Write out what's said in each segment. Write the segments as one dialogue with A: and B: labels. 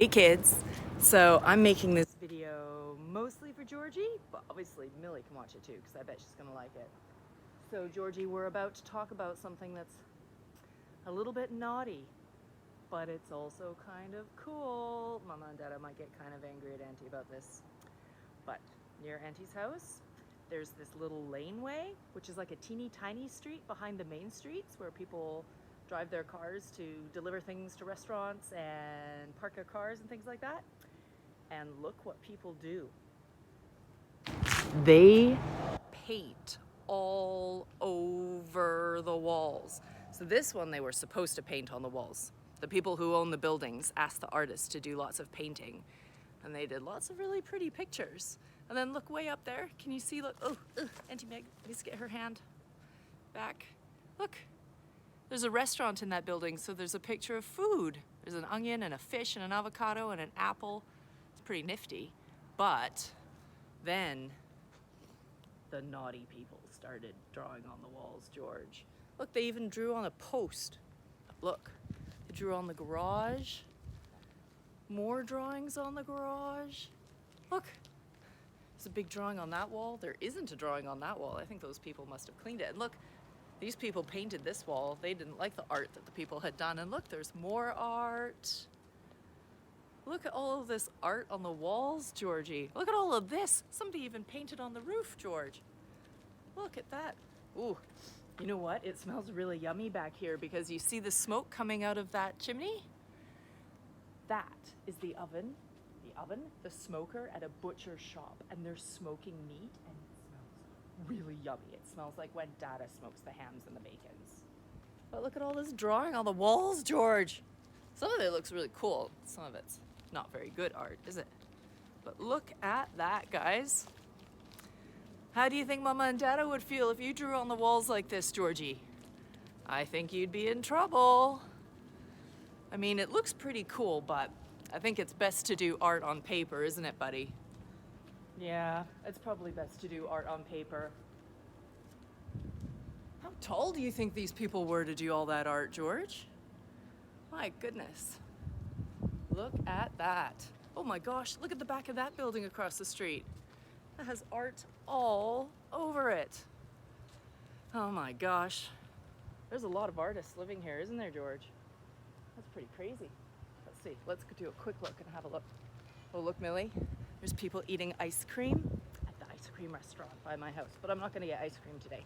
A: Hey kids, so I'm making this video mostly for Georgie, but obviously Millie can watch it too because I bet she's gonna like it. So Georgie, we're about to talk about something that's a little bit naughty, but it's also kind of cool. Mama and Dada might get kind of angry at Auntie about this, but near Auntie's house there's this little laneway, which is like a teeny tiny street behind the main streets where people drive their cars to deliver things to restaurants and park their cars and things like that. And look what people do. They paint all over the walls. So this one they were supposed to paint on the walls. The people who own the buildings asked the artists to do lots of painting, and they did lots of really pretty pictures. And then look way up there. Can you see? Look, Auntie Meg needs to get her hand back. Look. There's a restaurant in that building, so there's a picture of food. There's an onion and a fish and an avocado and an apple. It's pretty nifty. But then the naughty people started drawing on the walls, George. Look, they even drew on a post. Look, they drew on the garage. More drawings on the garage. Look, there's a big drawing on that wall. There isn't a drawing on that wall. I think those people must have cleaned it. And look, these people painted this wall. They didn't like the art that the people had done. And look, there's more art. Look at all of this art on the walls, Georgie. Look at all of this. Somebody even painted on the roof, George. Look at that. Ooh, you know what? It smells really yummy back here because you see the smoke coming out of that chimney? That is the oven, the smoker at a butcher shop, and they're smoking meat, and really yummy. It smells like when Dada smokes the hams and the bacons. But look at all this drawing on the walls, George. Some of it looks really cool. Some of it's not very good art, is it? But look at that, guys. How do you think Mama and Dada would feel if you drew on the walls like this, Georgie? I think you'd be in trouble. I mean, it looks pretty cool, but I think it's best to do art on paper, isn't it, buddy? Yeah, it's probably best to do art on paper. How tall do you think these people were to do all that art, George? My goodness. Look at that. Oh my gosh, look at the back of that building across the street. That has art all over it. Oh my gosh. There's a lot of artists living here, isn't there, George? That's pretty crazy. Let's see, let's do a quick look and have a look. Oh, look, Millie. There's people eating ice cream at the ice cream restaurant by my house, but I'm not gonna get ice cream today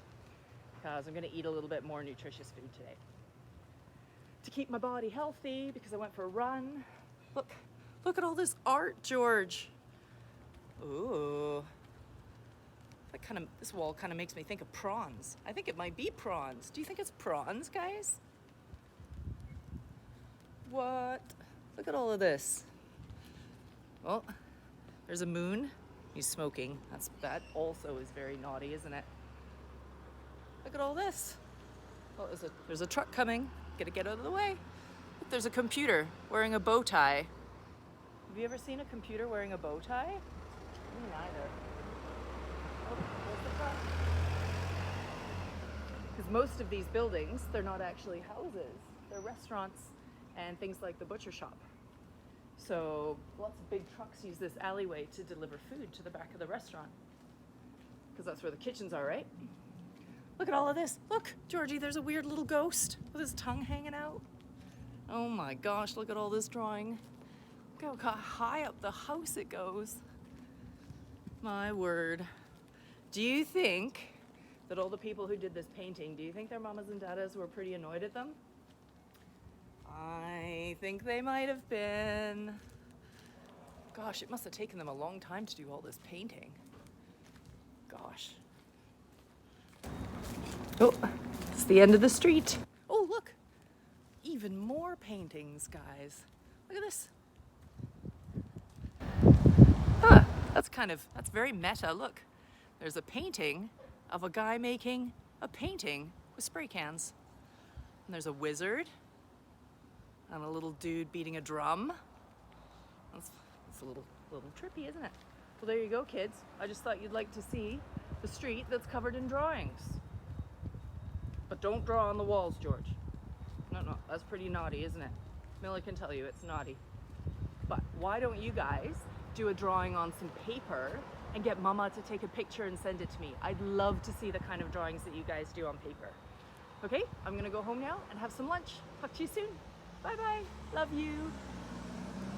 A: because I'm gonna eat a little bit more nutritious food today to keep my body healthy because I went for a run. Look at all this art, George. Ooh, this wall kind of makes me think of prawns. I think it might be prawns. Do you think it's prawns, guys? What? Look at all of this. Well, there's a moon. He's smoking. That also is very naughty, isn't it? Look at all this. Well, there's a truck coming. Gotta get out of the way. Look, there's a computer wearing a bow tie. Have you ever seen a computer wearing a bow tie? Me neither. Oh, there's the truck. Because most of these buildings, they're not actually houses. They're restaurants and things like the butcher shop. So lots of big trucks use this alleyway to deliver food to the back of the restaurant because that's where the kitchens are, right? Look at all of this. Look, Georgie, there's a weird little ghost with his tongue hanging out. Oh my gosh, look at all this drawing. Look how high up the house it goes. My word. Do you think that all the people who did this painting, do you think their mamas and dadas were pretty annoyed at them? I think they might have been. Gosh, it must have taken them a long time to do all this painting. Gosh. Oh, it's the end of the street. Oh, look. Even more paintings, guys. Look at this. Huh, that's very meta. Look, there's a painting of a guy making a painting with spray cans. And there's a wizard. And a little dude beating a drum. That's a little trippy, isn't it? Well, there you go, kids. I just thought you'd like to see the street that's covered in drawings. But don't draw on the walls, George. No, that's pretty naughty, isn't it? Millie can tell you it's naughty. But why don't you guys do a drawing on some paper and get Mama to take a picture and send it to me? I'd love to see the kind of drawings that you guys do on paper. Okay, I'm gonna go home now and have some lunch. Talk to you soon. Bye bye. Love you.